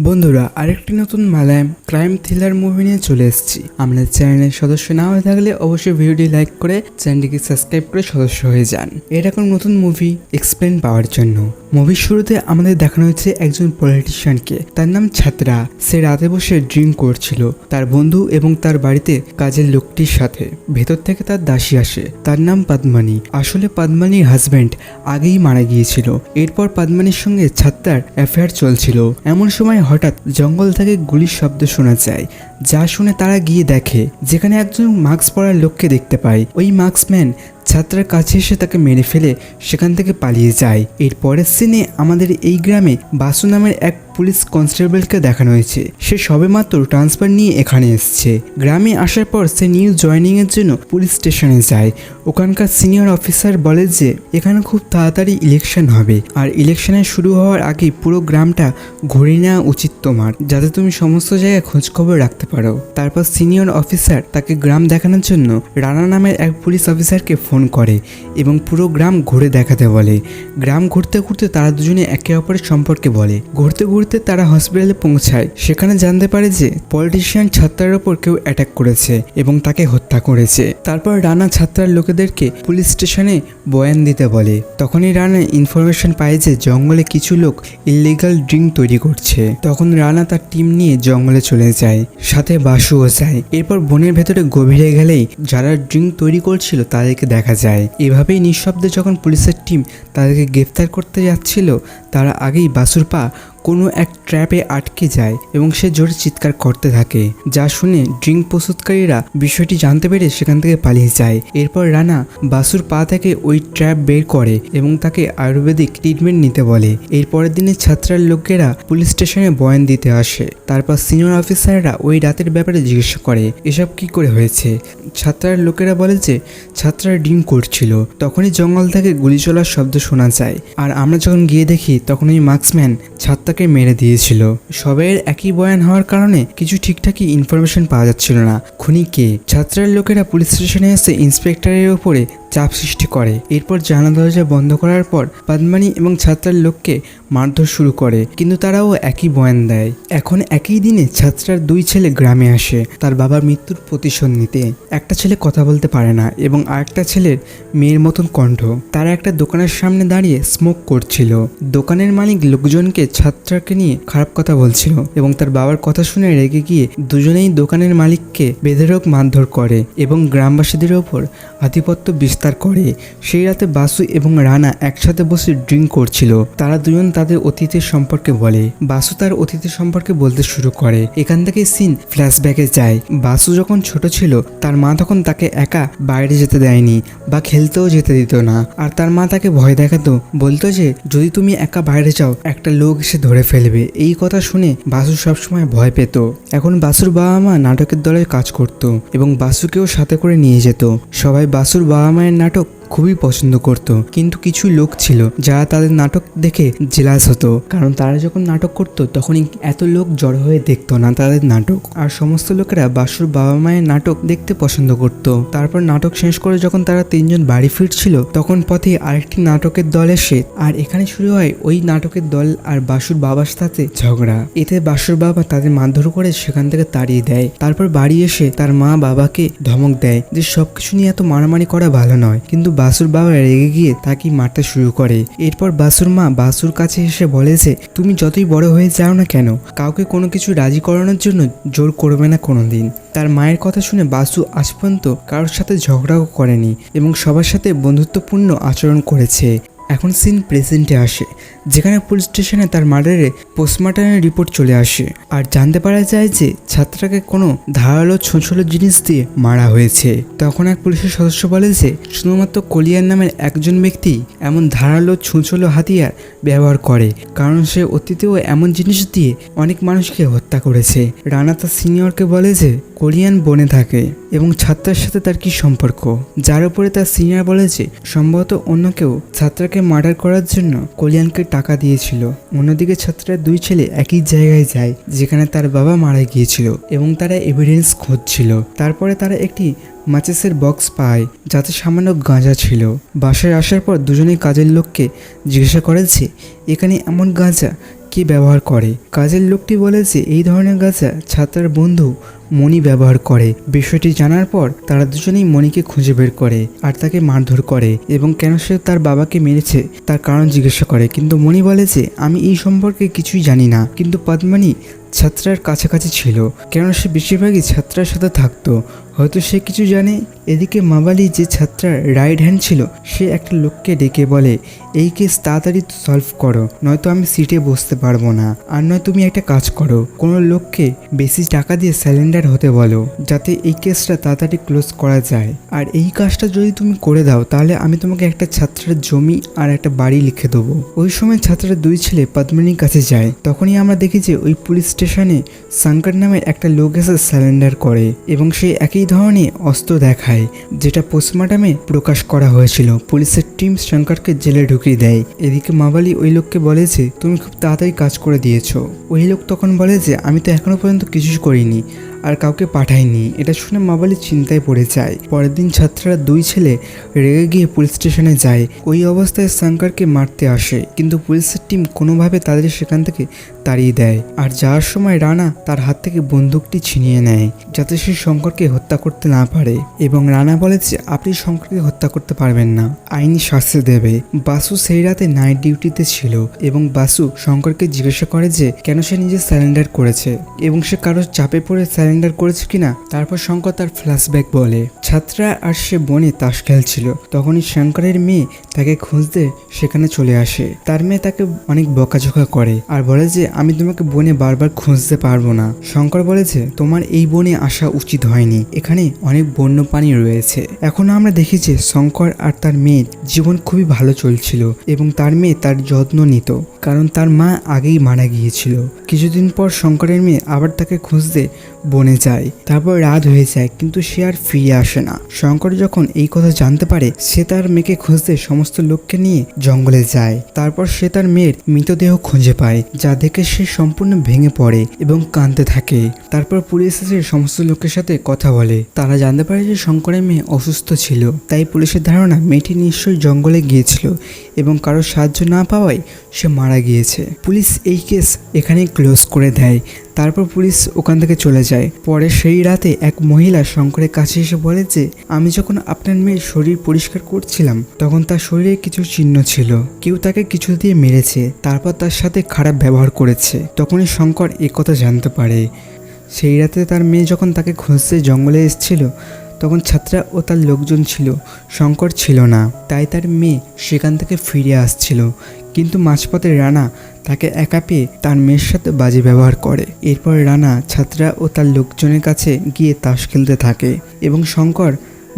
বন্ধুরা, আরেকটি নতুন মালায়াম ক্রাইম থ্রিলার মুভি নিয়ে চলে এসেছি। আমাদের চ্যানেলের সদস্য না হয়ে থাকলে অবশ্যই ভিডিওটি লাইক করে চ্যানেলটিকে সাবস্ক্রাইব করে সদস্য হয়ে যান এরকম নতুন মুভি এক্সপ্লেন পাওয়ার জন্য। মুভির শুরুতে আমাদের দেখানো হয়েছে একজন পলিটিশিয়ানকে, তার নাম ছাত্রা। সে রাতে বসে ড্রিঙ্ক করছিল তার বন্ধু এবং তার বাড়িতে কাজের লোকটির সাথে। ভেতর থেকে তার দাসী আসে, তার নাম পদ্মানি। আসলে পদ্মানির হাজব্যান্ড আগেই মারা গিয়েছিল। এরপর পদ্মানির সঙ্গে ছাত্রার অ্যাফেয়ার চলছিল। এমন সময় হঠাৎ জঙ্গল থেকে গুলির শব্দ শোনা যায়, যা শুনে তারা গিয়ে দেখে যেখানে একজন মাস্ক পরা লোককে দেখতে পায়। ওই মাস্কম্যান ছাত্রার কাছে এসে তাকে মেরে ফেলে সেখান থেকে পালিয়ে যায়। এর পরের সিনে আমাদের এই গ্রামে বাসু নামের এক পুলিশ কনস্টেবলকে দেখানো হয়েছে। সে সবেমাত্র ট্রান্সফার নিয়ে এখানে এসছে। গ্রামে আসার পর সে নিউ জয়েনিংয়ের জন্য পুলিশ স্টেশনে যায়। ওখানকার সিনিয়র অফিসার বলে যে এখানে খুব তাড়াতাড়ি ইলেকশন হবে, আর ইলেকশনের শুরু হওয়ার আগে পুরো গ্রামটা ঘুরে নেওয়া উচিত তোমার, যাতে তুমি সমস্ত জায়গায় খোঁজখবর রাখতে পারো। তারপর সিনিয়র অফিসার তাকে গ্রাম দেখানোর জন্য রানা নামের এক পুলিশ অফিসারকে ফোন করে এবং পুরো গ্রাম ঘুরে দেখাতে বলে। গ্রাম ঘুরতে ঘুরতে তারা দুজনে একে অপরের সম্পর্কে বলে। ঘুরতে ঘুরতে তারা হসপিটালে পৌঁছায়। সেখানে জানতে পারে যে পলিটিশিয়ান ছাত্রার ওপর কেউ অ্যাটাক করেছে এবং তাকে হত্যা করেছে। তারপর রানা ছাত্রার লোকেদেরকে পুলিশ স্টেশনে বয়ান দিতে বলে। তখনই রানা ইনফরমেশন পায় যে জঙ্গলে কিছু লোক ইলিগাল ড্রিঙ্ক তৈরি করছে। তখন রানা তার টিম নিয়ে জঙ্গলে চলে যায়, সাথে বাসুও যায়। এরপর বনের ভেতরে গভীরে গেলেই যারা ড্রিঙ্ক তৈরি করছিল তাদেরকে দেখা যায়। এভাবেই নিঃশব্দে যখন পুলিশের টিম তাদেরকে গ্রেফতার করতে যাচ্ছিল, তারা আগেই বাসুর পা কোনো এক ট্র্যাপে আটকে যায় এবং সে জোরে চিৎকার করতে থাকে, যা শুনে ড্রিঙ্ক প্রস্তুতকারীরা বিষয়টি জানতে পেরে সেখান থেকে পালিয়ে যায়। এরপর রানা বাসুর পা থেকে ওই ট্র্যাপ বের করে এবং তাকে আয়ুর্বেদিক ট্রিটমেন্ট নিতে বলে। এর পরের দিনে ছাত্রার লোকেরা পুলিশ স্টেশনে বয়ান দিতে আসে। তারপর সিনিয়র অফিসাররা ওই রাতের ব্যাপারে জিজ্ঞাসা করে এসব কি করে হয়েছে। ছাত্রার লোকেরা বলে যে ছাত্রা ড্রিঙ্ক করছিল। তখনই জঙ্গল থেকে গুলি চলার শব্দ শোনা যায়, আর আমরা যখন গিয়ে দেখি তখন ওই মাস্কম্যান ছাত্রাকে মেরে দিয়েছিল। সবাইয়ের একই বয়ান হওয়ার কারণে কিছু ঠিকঠাকই ইনফরমেশন পাওয়া যাচ্ছিল না খুনি কে। ছাত্রার লোকেরা পুলিশ স্টেশনে এসে ইন্সপেক্টরের উপরে চাপ সৃষ্টি করে। এরপর জানা দরজা বন্ধ করার পর পদ্মানি এবং ছাত্রার লোককে মারধর শুরু করে, কিন্তু তারাও একই বয়ান দেয়। এখন একই দিনে ছাত্রার দুই ছেলে গ্রামে আসে তার বাবার মৃত্যুর প্রতিশোধ নিতে। একটা ছেলে কথা বলতে পারে না এবং আরেকটা ছেলের মেয়ের মতন কণ্ঠ। তারা একটা দোকানের সামনে দাঁড়িয়ে স্মোক করছিল। দোকানের মালিক লোকজনকে ছাত্রাকে নিয়ে খারাপ কথা বলছিল এবং তার বাবার কথা শুনে রেগে গিয়ে দুজনেই দোকানের মালিককে বেধড়ক মারধর করে এবং গ্রামবাসীদের ওপর আধিপত্য বিস্তার করে। সেই রাতে বাসু এবং রানা একসাথে বসে ড্রিঙ্ক করছিল। তারা দুজন তাদের অতীতের সম্পর্কে বলে। বাসু তার অতীতের সম্পর্কে বলতে শুরু করে। এখান থেকে সিন ফ্ল্যাশব্যাকে যায়। বাসু যখন ছোট ছিল তার মা তখন তাকে একা বাইরে যেতে দেয়নি বা খেলতেও যেতে দিত না, আর তার মা তাকে ভয় দেখাতো, বলতো যে যদি তুমি একা বাইরে যাও একটা লোক এসে ধরে ফেলবে। এই কথা শুনে বাসু সবসময় ভয় পেত। এখন বাসুর বাবা মা নাটকের দলে কাজ করত এবং বাসুকেও সাথে করে নিয়ে যেত। সবাই বাসুর বাবা মায়ের নাটক খুবই পছন্দ করত, কিন্তু কিছু লোক ছিল যারা তাদের নাটক দেখে জেলাস হতো, কারণ তারা যখন নাটক করতো তখনই এত লোক জড়ো হয়ে দেখতো না তাদের নাটক। আর সমস্ত লোকেরা বাসুর বাবা মায়ের নাটক দেখতে পছন্দ করত। তারপর নাটক শেষ করে যখন তারা তিনজন বাড়ি ফিরছিল তখন পথে আরেকটি নাটকের দল এসে, আর এখানে শুরু হয় ওই নাটকের দল আর বাসুর বাবার সাথে ঝগড়া। এতে বাসুর বাবা তাদের মারধর করে সেখান থেকে তাড়িয়ে দেয়। তারপর বাড়ি এসে তার মা বাবাকে ধমক দেয় যে সবকিছু নিয়ে এত মারামারি করা ভালো নয়, কিন্তু বাসুর বাবা রেগে গিয়ে তাকে মারতে শুরু করে। এরপর বাসুর মা বাসুর কাছে এসে বলে যে তুমি যতই বড় হয়ে যাও না কেন, কাউকে কোনো কিছু রাজি করানোর জন্য জোর করবে না কোনোদিন। তার মায়ের কথা শুনে বাসু আজ পর্যন্ত কারোর সাথে ঝগড়াও করেনি এবং সবার সাথে বন্ধুত্বপূর্ণ আচরণ করেছে। এখন সিন প্রেজেন্টে আসে, যেখানে পুলিশ স্টেশনে তার মার্ডারে পোস্টমর্টমের রিপোর্ট চলে আসে আর জানতে পারা যায় যে ছাত্রাকে কোনো ধারালো ছোঁছলো জিনিস দিয়ে মারা হয়েছে। তখন এক পুলিশের সদস্য বলে যে শুধুমাত্র কলিয়ার নামের একজন ব্যক্তি এমন ধারালো ছোঁছলো হাতিয়ার ব্যবহার করে, কারণ সে অতীতেও এমন জিনিস দিয়ে অনেক মানুষকে হত্যা করেছে। রানা তার সিনিয়রকে বলে যে কোরিয়ান বনে থাকে এবং ছাত্রার সাথে তার কি সম্পর্ক, যার উপরে তার সিনিয়র বলে যে সম্ভবত অন্য কেউ ছাত্রাকে মার্ডার করার জন্য কলিয়ানকে টাকা দিয়েছিল। অন্যদিকে ছাত্রার দুই ছেলে একই জায়গায় যায় যেখানে তার বাবা মারা গিয়েছিল এবং তারা এভিডেন্স খুঁজছিল। তারপরে তারা একটি মাচিসের বক্স পায় যাতে সামান্য গাঁজা ছিল। বাসায় আসার পর দুজনেই কাজের লোককে জিজ্ঞাসা করে যে এখানে এমন গাঁজা কে ব্যবহার করে। কাজের লোকটি বলে যে এই ধরনের গাঁজা ছাত্রার বন্ধু মণি ব্যবহার করে। বিষয়টি জানার পর তারা দুজনেই মণিকে খুঁজে বের করে আর তাকে মারধর করে এবং কেন সে তার বাবাকে মেরেছে তার কারণ জিজ্ঞাসা করে। কিন্তু মণি বলে যে আমি এই সম্পর্কে কিছুই জানি না। কিন্তু পদ্মানি ছাত্রার কাছাকাছি ছিল, কেননা সে বেশিরভাগই ছাত্রার সাথে থাকতো, হয়তো সে কিছু জানে। এদিকে মাবালি যে ছাত্রার রাইট হ্যান্ড ছিল সে একটা লোককে ডেকে বলে এই কেস তাড়াতাড়ি সলভ করো, নয়তো আমি সিটে বসতে পারবো না। আর নয় তুমি একটা কাজ করো, কোনো লোককে বেশি টাকা দিয়ে স্যালেন্ডার হতে বলো যাতে এই কেসটা তাড়াতাড়ি ক্লোজ করা যায়। আর এই কাজটা যদি তুমি করে দাও তাহলে আমি তোমাকে একটা ছাত্রের জমি আর একটা বাড়ি লিখে দেবো। ওই সময় ছাত্রের দুই ছেলে পদ্মিনীর কাছে যায়। তখনই আমরা দেখি যে ওই পুলিশ স্টেশনে শঙ্কর নামে একটা লোক এসে স্যালেন্ডার করে এবং সে একই ধরনের অস্ত্র দেখায় যেটা পোস্টমর্টমে প্রকাশ করা হয়েছিল। পুলিশের টিম শঙ্করকে জেলে ঢুকিয়ে দেয়। এদিকে মাবালি ওই লোককে বলে যে তুমি খুব তাড়াতাড়ি কাজ করে দিয়েছো। ওই লোক তখন বলে যে আমি তো এখনো পর্যন্ত কিছু করিনি আর কাউকে পাঠায়নি। এটা শুনে মাবালি চিন্তায় পড়ে যায়। পরের দিন ছাত্ররা দুই ছেলে রেগে গিয়ে পুলিশ স্টেশনে যায়। ওই অবস্থায় শঙ্করকে মারতে আসে, কিন্তু পুলিশের টিম কোনোভাবে তাদের সেখান থেকে তাড়িয়ে দেয়। আর যাওয়ার সময় রানা তার হাত থেকে বন্দুকটি ছিনিয়ে নেয় যাতে সে শঙ্করকে হত্যা করতে না পারে। এবং রানা বলে যে আপনি শঙ্করকে হত্যা করতে পারবেন না, আইনি শাস্তি দেবে। বাসু সেই রাতে নাইট ডিউটিতে ছিল এবং বাসু শঙ্করকে জিজ্ঞাসা করে যে কেন সে নিজে স্যারেন্ডার করেছে এবং সে কারোর চাপে পড়ে স্যারেন্ডার করেছে কিনা। তারপর শঙ্কর তার ফ্ল্যাশব্যাক বলে। ছাত্রা আর সে বনে তাস খেলছিল, তখনই শঙ্করের মেয়ে তাকে খুঁজতে সেখানে চলে আসে। তার মেয়ে তাকে অনেক বকাঝকা করে আর বলে যে আমি তোমাকে বনে বারবার খুঁজতে পারবো না। শঙ্কর বলে যে তোমার এই বনে আসা উচিত হয়নি, এখানে অনেক বন্য প্রাণী রয়েছে। এখন আমরা দেখি যে শঙ্কর আর তার মেয়ের জীবন খুবই ভালো চলছিল এবং তার মেয়ে তার যত্ন নিত, কারণ তার মা আগেই মারা গিয়েছিল। কিছুদিন পর শঙ্করের মেয়ে আবার তাকে খুঁজতে বনে যায়। তারপর রাত হয়ে যায় কিন্তু সে আর ফিরে আসে না। শঙ্কর যখন এই কথা জানতে পারে সে তার মেয়েকে খুঁজতে সমস্ত লোককে নিয়ে জঙ্গলে যায়। তারপর সে তার মেয়ের মৃতদেহ খুঁজে পায়, যা দেখে সে সম্পূর্ণ ভেঙে পড়ে এবং কাঁদতে থাকে। তারপর পুলিশ এসে সমস্ত লোকের সাথে কথা বলে। তারা জানতে পারে যে শঙ্করের মেয়ে অসুস্থ ছিল, তাই পুলিশের ধারণা মেয়েটি নিশ্চয়ই জঙ্গলে গিয়েছিল এবং কারোর সাহায্য না পাওয়ায় সে মারা গিয়েছে। পুলিশ এই কেস এখানেই ক্লোজ করে দেয়। তারপর পুলিশ ওখান থেকে চলে যায়। পরে সেই রাতে এক মহিলা শঙ্করের কাছে এসে বলে যে আমি যখন আপনার মেয়ের শরীর পরিষ্কার করছিলাম তখন তার শরীরে কিছু চিহ্ন ছিল, কেউ তাকে কিছু দিয়ে মেরেছে, তারপর তার সাথে খারাপ ব্যবহার করেছে। তখনই শঙ্কর একথা জানতে পারে। সেই রাতে তার মেয়ে যখন তাকে খুঁজতে জঙ্গলে এসেছিল তখন ছাত্রা ও তার লোকজন ছিল, শঙ্কর ছিল না। তাই তার মেয়ে সেখান থেকে ফিরে আসছিল, কিন্তু মাঝপথে রানা তাকে একা পেয়ে তার মেয়ের সাথে বাজে ব্যবহার করে। এরপর রানা ছাত্রা ও তার লোকজনের কাছে গিয়ে তাস খেলতে থাকে এবং শঙ্কর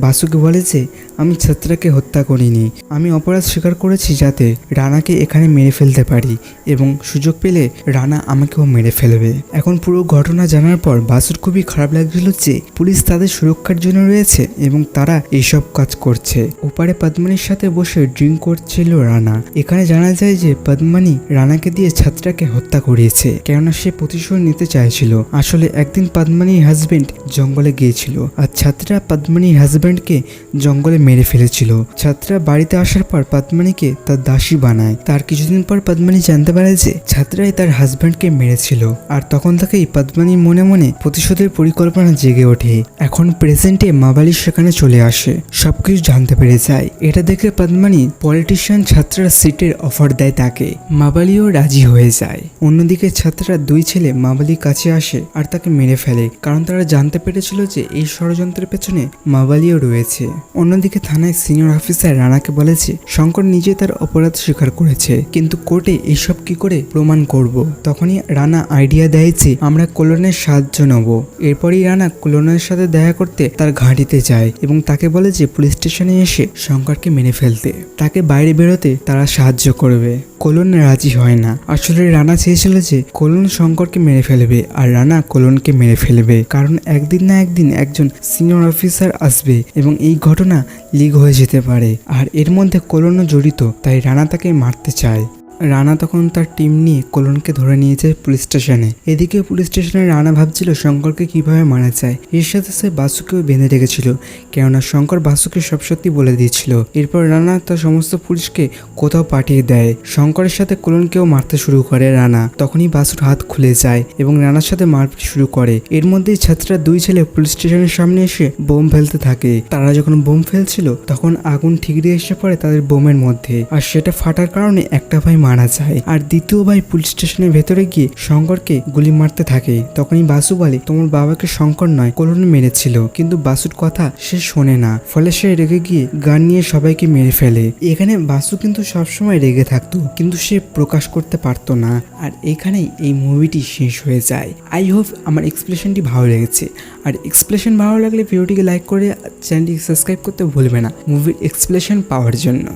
বাসুকে বলে যে আমি ছাত্রাকে হত্যা করিনি, আমি অপরাধ স্বীকার করেছি যাতে রানাকে এখানে মেরে ফেলতে পারি এবং সুযোগ পেলে রানা আমাকেও মেরে ফেলবে। এখন পুরো ঘটনা জানার পর বাসুর খুবই খারাপ লাগছিল যে পুলিশ তাদের সুরক্ষার জন্য রয়েছে এবং তারা এইসব কাজ করছে। ওপারে পদ্মানির সাথে বসে ড্রিঙ্ক করছিল রানা। এখানে জানা যায় যে পদ্মানি রানাকে দিয়ে ছাত্রাকে হত্যা করিয়েছে, কেননা সে প্রতিশোধ নিতে চাইছিল। আসলে একদিন পদ্মানির হাজবেন্ড জঙ্গলে গিয়েছিল আর ছাত্রা পদ্মানির হাজবেন্ডকে জঙ্গলে মেরে ফেলেছিল। ছাত্রা বাড়িতে আসার পর পদ্মানিকে তার দাসী বানায়। তার কিছুদিন পর পদ্মানি জানতে পারে যে ছাত্রাই তার হাজবেন্ডকে মেরেছিল, আর তখন থেকেই পদ্মানির মনে মনে প্রতিশোধের পরিকল্পনা জেগে ওঠে। এখন প্রেজেন্টে মাবালি সেখানে চলে আসে, সবকিছু জানতে পেরে যায়। এটা দেখে পদ্মানি পলিটিশিয়ান ছাত্রার সিটের অফার দেয় তাকে। মাবালিও রাজি হয়ে যায়। অন্যদিকে ছাত্ররা দুই ছেলে মাবালির কাছে আসে আর তাকে মেরে ফেলে, কারণ তারা জানতে পেরেছিল যে এই ষড়যন্ত্রের পেছনে মাবালিও রয়েছে। অন্যদিকে থানায় সিনিয়র অফিসার রানাকে বলেছে শঙ্কর নিজে তার অপরাধ স্বীকার করেছে, কিন্তু কোর্টে এইসব কি করে প্রমাণ করব। তখনই রানা আইডিয়া দেয় যে আমরা কোলনের সাহায্য নেব। এরপরই রানা কোলনের সাথে দেখা করতে তার ঘাঁটিতে যায় এবং তাকে বলে যে পুলিশ স্টেশনে এসে শঙ্করকে মেরে ফেলতে, তাকে বাইরে বেরোতে তারা সাহায্য করবে। কোলন রাজি হয় না। আসলে রানা চেয়েছিল যে কোলন শঙ্করকে মেরে ফেলবে আর রানা কোলনকে মেরে ফেলবে, কারণ একদিন না একদিন একজন সিনিয়র অফিসার আসবে এবং এই ঘটনা লিক হয়ে যেতে পারে। আর এর মধ্যে কোলনও জড়িত, তাই রানা তাকে মারতে চায়। রানা তখন তার টিম নিয়ে কলনকে ধরে নিয়ে যায় পুলিশ স্টেশনে। এদিকে পুলিশ স্টেশনে রানা ভাবছিল শঙ্করকে কিভাবে মারা যায়। এর সাথে সে বাসুকেও বেঁধে রেখেছিল, কেননা শঙ্কর বাসুকে সব সত্যি বলে দিয়েছিল। এরপর রানা তার সমস্ত পুলিশকে কোথাও পাঠিয়ে দেয়। শঙ্করের সাথে কলনকেও মারতে শুরু করে রানা। তখনই বাসুর হাত খুলে যায় এবং রানার সাথে মারপিট শুরু করে। এর মধ্যেই ছাত্ররা দুই ছেলে পুলিশ স্টেশনের সামনে এসে বোম ফেলতে থাকে। তারা যখন বোম ফেলছিল তখন আগুন ঠিকরে এসে পড়ে তাদের বোমের মধ্যে, আর সেটা ফাটার কারণে একটা ভাই মারা যায় আর দ্বিতীয় ভাই পুলিশ স্টেশনের ভেতরে গিয়ে শঙ্করকে গুলি মারতে থাকে। তখনই বাসু বলে, তোমার বাবাকে শঙ্কর নয় কলন মেরেছিল, কিন্তু বাসুর কথা সে শোনে না, ফলে সে রেগে গিয়ে গান নিয়ে সবাইকে মেরে ফেলে। এখানে বাসু কিন্তু সবসময় রেগে থাকতো, কিন্তু সে প্রকাশ করতে পারতো না। আর এখানেই এই মুভিটি শেষ হয়ে যায়। আই হোপ আমার এক্সপ্লেশনটি ভালো লেগেছে। আর এক্সপ্লেশন ভালো লাগলে ভিডিওটিকে লাইক করে চ্যানেলটিকে সাবস্ক্রাইব করতে ভুলবে না মুভির এক্সপ্লেশন পাওয়ার জন্য।